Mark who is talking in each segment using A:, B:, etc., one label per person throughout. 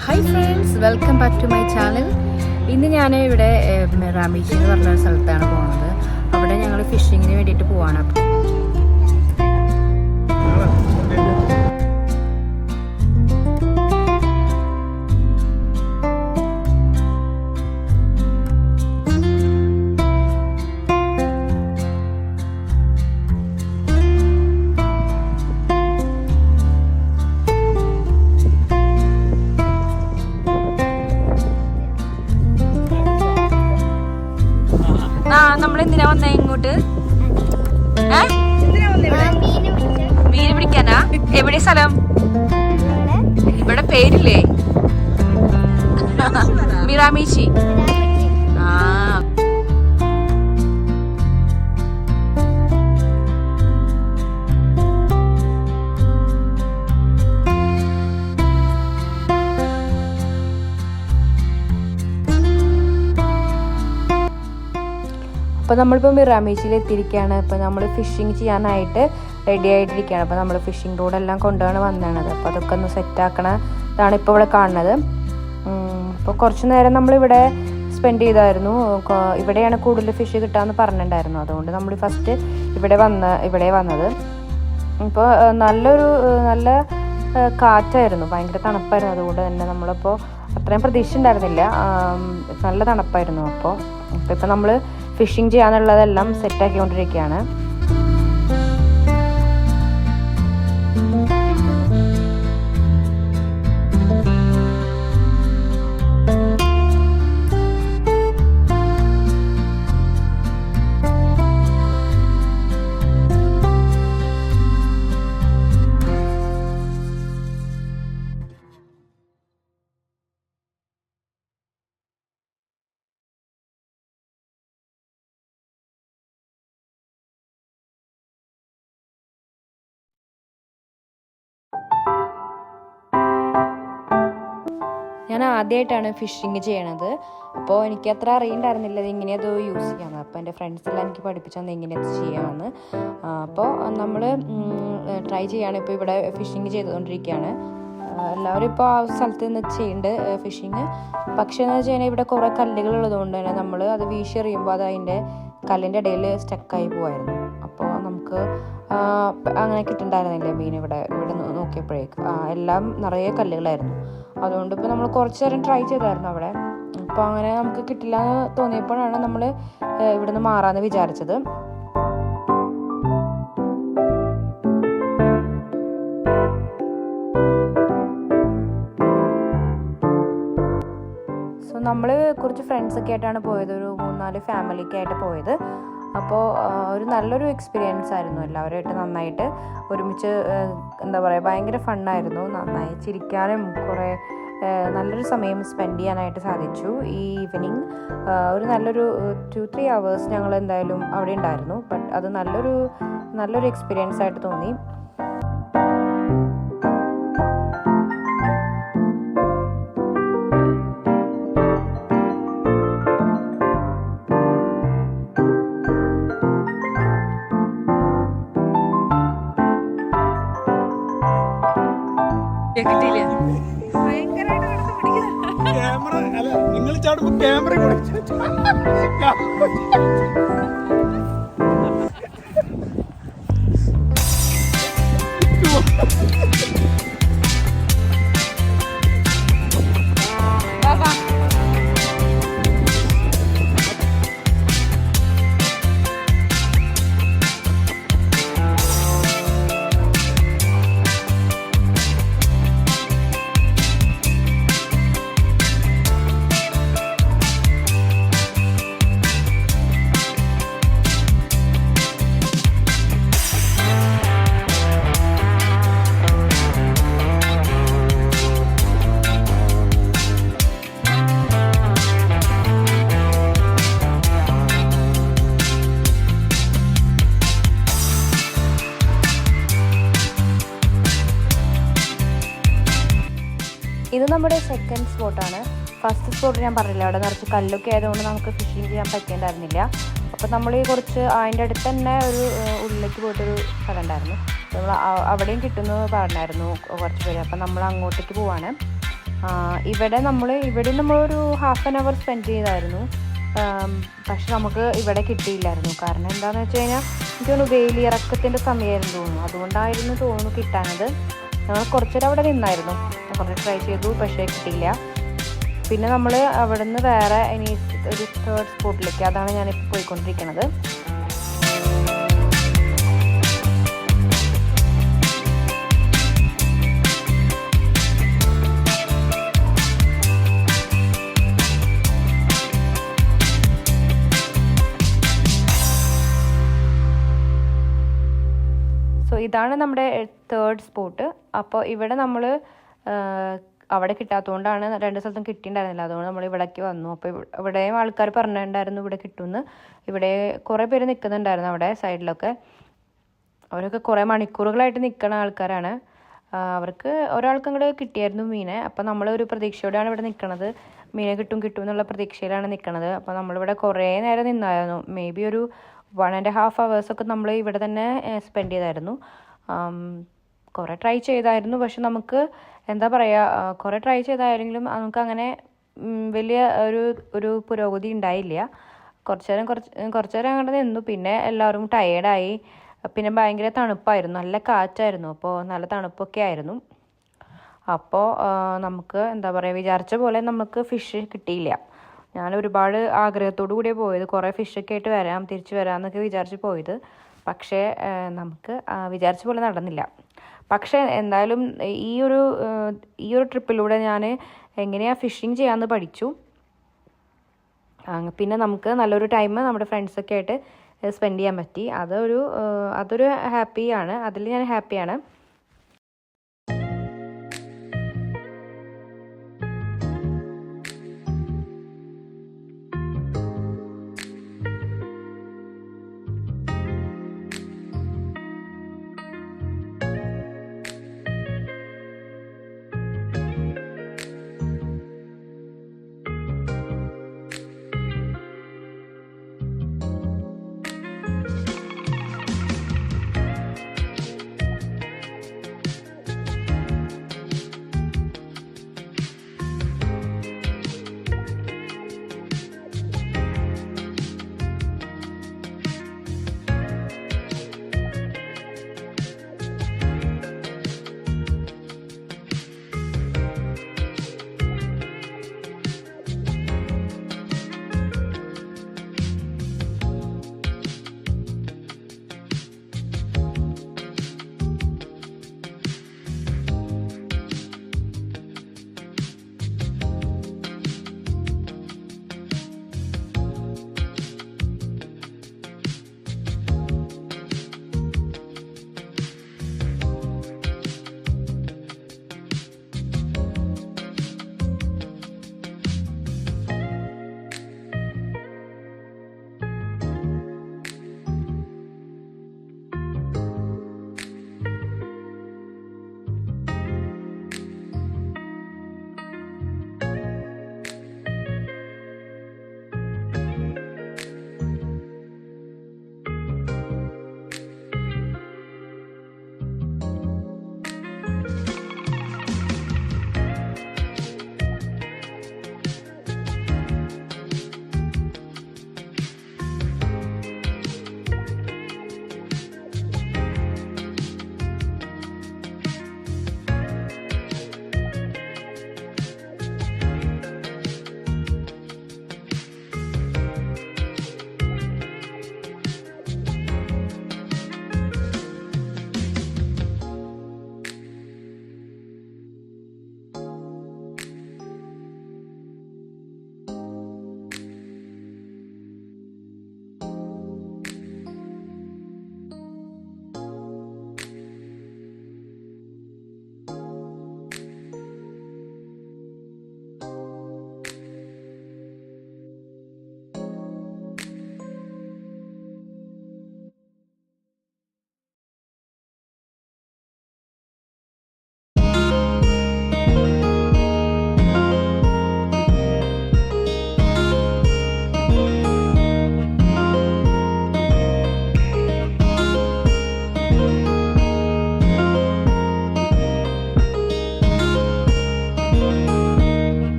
A: Hi friends, welcome back to my channel. ഇന്ന് ഞാൻ ഇവിടെ റാമീച്ചി എന്ന് പറഞ്ഞ സ്ഥലത്താണ് പോകുന്നത്. അവിടെ ഞങ്ങൾ ഫിഷിങ്ങിന് വേണ്ടിയിട്ട് പോവാണ്. നമ്മളെന്തിനാ വന്നേ ഇങ്ങോട്ട്? മീൻ പിടിക്കാനാ? എവിടെ സ്ഥലം? ഇവിടെ പേരില്ലേ? മിറാമീച്ചി. അപ്പോൾ നമ്മളിപ്പോൾ മിറാമീച്ചിൽ എത്തിയിരിക്കുകയാണ്. ഇപ്പോൾ നമ്മൾ ഫിഷിങ് ചെയ്യാനായിട്ട് റെഡി ആയിട്ടിരിക്കുകയാണ്. അപ്പോൾ നമ്മൾ ഫിഷിംഗ് റോഡെല്ലാം കൊണ്ടുപോകാണ് വന്നത്. അപ്പോൾ അതൊക്കെ ഒന്ന് സെറ്റാക്കണതാണ് ഇപ്പോൾ ഇവിടെ കാണുന്നത്. അപ്പോൾ കുറച്ച് നേരം നമ്മളിവിടെ സ്പെൻഡ് ചെയ്തായിരുന്നു. ഇവിടെയാണ് കൂടുതൽ ഫിഷ് കിട്ടാമെന്ന് പറഞ്ഞിട്ടുണ്ടായിരുന്നു. അതുകൊണ്ട് നമ്മൾ ഫസ്റ്റ് ഇവിടെ വന്നത്. ഇപ്പോൾ നല്ല കാറ്റായിരുന്നു, ഭയങ്കര തണുപ്പായിരുന്നു. അതുകൊണ്ട് തന്നെ നമ്മളിപ്പോൾ അത്രയും പ്രതീക്ഷ ഉണ്ടായിരുന്നില്ല, നല്ല തണുപ്പായിരുന്നു. അപ്പോൾ ഇപ്പം നമ്മൾ ഫിഷിങ് ചെയ്യാനുള്ളതെല്ലാം സെറ്റാക്കിക്കൊണ്ടിരിക്കുകയാണ്. ഞാൻ ആദ്യമായിട്ടാണ് ഫിഷിങ് ചെയ്യണത്. അപ്പോൾ എനിക്ക് അത്ര അറിയണ്ടായിരുന്നില്ല ഇങ്ങനെയത് യൂസ് ചെയ്യാമെന്ന്. അപ്പോൾ എൻ്റെ ഫ്രണ്ട്സെല്ലാം എനിക്ക് പഠിപ്പിച്ചു തന്നെ എങ്ങനെയത് ചെയ്യാമെന്ന്. അപ്പോൾ നമ്മൾ ട്രൈ ചെയ്യാണ്. ഇപ്പോൾ ഇവിടെ ഫിഷിങ് ചെയ്തുകൊണ്ടിരിക്കുകയാണ്. എല്ലാവരും ഇപ്പോൾ ആ സ്ഥലത്ത് നിന്ന് ചെയ്യുന്നുണ്ട് ഫിഷിങ്. പക്ഷേ എന്ന് വെച്ച് കഴിഞ്ഞാൽ ഇവിടെ കുറേ കല്ലുകൾ ഉള്ളതുകൊണ്ട് തന്നെ നമ്മൾ അത് വീശെറിയുമ്പോൾ അത് അതിൻ്റെ കല്ലിൻ്റെ ഇടയിൽ സ്റ്റക്കായി പോകുമായിരുന്നു. അപ്പോൾ നമുക്ക് അങ്ങനെ കിട്ടുന്നുണ്ടായിരുന്നില്ല മീൻ. ഇവിടെ നോക്കിയപ്പോഴേക്കും എല്ലാം നിറയെ കല്ലുകളായിരുന്നു. അതുകൊണ്ട് ഇപ്പോൾ നമ്മൾ കുറച്ച് നേരം ട്രൈ ചെയ്തായിരുന്നു അവിടെ. അപ്പോൾ അങ്ങനെ നമുക്ക് കിട്ടില്ല എന്ന് തോന്നിയപ്പോഴാണ് നമ്മൾ ഇവിടുന്ന് മാറാമെന്ന് വിചാരിച്ചത്. സോ നമ്മൾ കുറച്ച് ഫ്രണ്ട്സൊക്കെ ആയിട്ടാണ് പോയത്, ഒരു 3-4 ഫാമിലിയൊക്കെ ആയിട്ട് പോയത്. അപ്പോൾ ഒരു നല്ലൊരു എക്സ്പീരിയൻസ് ആയിരുന്നു. എല്ലാവരുമായിട്ട് നന്നായിട്ട് ഒരുമിച്ച് എന്താ പറയുക, ഭയങ്കര ഫണ്ണായിരുന്നു. നന്നായി ചിരിക്കാനും കുറേ നല്ലൊരു സമയം സ്പെൻഡ് ചെയ്യാനായിട്ട് സാധിച്ചു. ഈ ഈവനിങ് ഒരു 2-3 hours ഞങ്ങൾ എന്തായാലും അവിടെ ഉണ്ടായിരുന്നു. ബട്ട് അത് നല്ലൊരു എക്സ്പീരിയൻസ് ആയിട്ട് തോന്നി.
B: ക്യാമറ അല്ല, നിങ്ങൾ ചാടുമ്പോ ക്യാമറ
A: ഇത് നമ്മുടെ സെക്കൻഡ് സ്പോട്ടാണ്. ഫസ്റ്റ് സ്പോട്ട് ഞാൻ പറഞ്ഞില്ല, അവിടെ നിറച്ച് കല്ലൊക്കെ ആയതുകൊണ്ട് നമുക്ക് ഫിഷിങ് ചെയ്യാൻ പറ്റിയിട്ടുണ്ടായിരുന്നില്ല. അപ്പോൾ നമ്മൾ കുറച്ച് അതിൻ്റെ അടുത്ത് തന്നെ ഒരു ഉള്ളിലേക്ക് പോയിട്ടൊരു സ്ഥലം ഉണ്ടായിരുന്നു. നമ്മൾ അവിടെയും കിട്ടുമെന്ന് പറഞ്ഞായിരുന്നു കുറച്ച് പേര്. അപ്പം നമ്മൾ അങ്ങോട്ടേക്ക് പോവാണ്. ഇവിടെ നമ്മളൊരു ഹാഫ് ആൻ അവർ സ്പെൻഡ് ചെയ്തായിരുന്നു. പക്ഷെ നമുക്ക് ഇവിടെ കിട്ടിയില്ലായിരുന്നു. കാരണം എന്താണെന്ന് വെച്ച് കഴിഞ്ഞാൽ എനിക്ക് തോന്നുന്നു വേലിയിറക്കത്തിൻ്റെ സമയമായിരുന്നു തോന്നുന്നു. അതുകൊണ്ടായിരുന്നു തോന്നുന്നു കിട്ടാനത്. ഞങ്ങൾ കുറച്ചേരം അവിടെ നിന്നായിരുന്നു, കുറച്ച് ട്രൈ ചെയ്തു, പക്ഷേ കിട്ടിയില്ല. പിന്നെ നമ്മൾ അവിടെ നിന്ന് വേറെ ഇനി ഒരു തേർഡ് സ്പോട്ടിലേക്ക്, അതാണ് ഞാനിപ്പോൾ പോയിക്കൊണ്ടിരിക്കുന്നത്. സോ ഇതാണ് നമ്മുടെ തേർഡ് സ്പോട്ട്. അപ്പോൾ ഇവിടെ നമ്മൾ അവിടെ കിട്ടാത്തതുകൊണ്ടാണ്, 2 സ്ഥലത്തും കിട്ടിയിട്ടുണ്ടായിരുന്നില്ല, അതുകൊണ്ട് നമ്മൾ ഇവിടേക്ക് വന്നു. അപ്പോൾ ഇവിടെയും ആൾക്കാർ പറഞ്ഞിട്ടുണ്ടായിരുന്നു ഇവിടെ കിട്ടുമെന്ന്. ഇവിടെ കുറേ പേര് നിൽക്കുന്നുണ്ടായിരുന്നു അവിടെ സൈഡിലൊക്കെ. അവരൊക്കെ കുറേ മണിക്കൂറുകളായിട്ട് നിൽക്കുന്ന ആൾക്കാരാണ്. അവർക്ക് ഒരാൾക്ക് അങ്ങോട്ട് കിട്ടിയായിരുന്നു മീനെ. അപ്പോൾ നമ്മളൊരു പ്രതീക്ഷയോടെയാണ് ഇവിടെ നിൽക്കുന്നത്. മീനെ കിട്ടും എന്നുള്ള പ്രതീക്ഷയിലാണ് നിൽക്കുന്നത്. അപ്പോൾ നമ്മളിവിടെ കുറേ നേരം നിന്നായിരുന്നു. മേ ബി ഒരു 1.5 hours നമ്മൾ ഇവിടെ തന്നെ സ്പെൻഡ് ചെയ്തായിരുന്നു. കുറേ ട്രൈ ചെയ്തായിരുന്നു, പക്ഷെ നമുക്ക് എന്താ പറയുക, കുറേ ട്രൈ ചെയ്തായിരുന്നെങ്കിലും നമുക്കങ്ങനെ വലിയ ഒരു പുരോഗതി ഉണ്ടായില്ല. കുറച്ച് നേരം അങ്ങോട്ട് നിന്നു. പിന്നെ എല്ലാവരും ടയേർഡായി. പിന്നെ ഭയങ്കര തണുപ്പായിരുന്നു, നല്ല കാറ്റായിരുന്നു, അപ്പോൾ നല്ല തണുപ്പൊക്കെ ആയിരുന്നു. അപ്പോൾ നമുക്ക് എന്താ പറയുക, വിചാരിച്ച പോലെ നമുക്ക് ഫിഷ് കിട്ടിയില്ല. ഞാൻ ഒരുപാട് ആഗ്രഹത്തോടു കൂടിയാണ് പോയത്. കുറേ ഫിഷൊക്കെ ആയിട്ട് തിരിച്ചു വരാമെന്നൊക്കെ വിചാരിച്ച് പോയത്. പക്ഷേ നമുക്ക് വിചാരിച്ച പോലെ നടന്നില്ല. പക്ഷേ എന്തായാലും ഈ ഒരു ട്രിപ്പിലൂടെ ഞാൻ എങ്ങനെയാണ് ഫിഷിങ് ചെയ്യാമെന്ന് പഠിച്ചു. പിന്നെ നമുക്ക് നല്ലൊരു ടൈം നമ്മുടെ ഫ്രണ്ട്സൊക്കെ ആയിട്ട് സ്പെൻഡ് ചെയ്യാൻ പറ്റി. അതൊരു ഹാപ്പിയാണ്, അതിൽ ഞാൻ ഹാപ്പിയാണ്.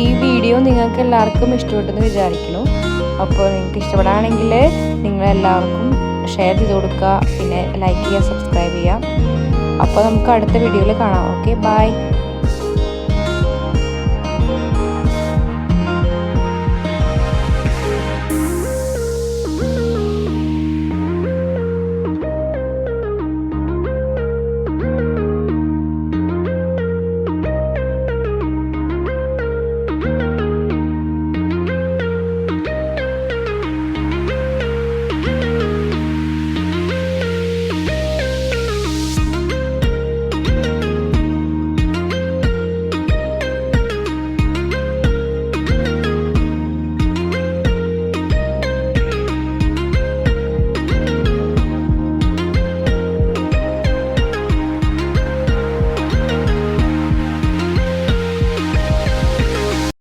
A: ഈ വീഡിയോ നിങ്ങൾക്ക് എല്ലാവർക്കും ഇഷ്ടപ്പെട്ടെന്ന് വിചാരിക്കുന്നു. അപ്പോൾ നിങ്ങൾക്ക് ഇഷ്ടപ്പെടുകയാണെങ്കിൽ നിങ്ങളെല്ലാവർക്കും ഷെയർ ചെയ്ത് കൊടുക്കുക, പിന്നെ ലൈക്ക് ചെയ്യുക, സബ്സ്ക്രൈബ് ചെയ്യുക. അപ്പോൾ നമുക്ക് അടുത്ത വീഡിയോയിൽ കാണാം. Okay, by.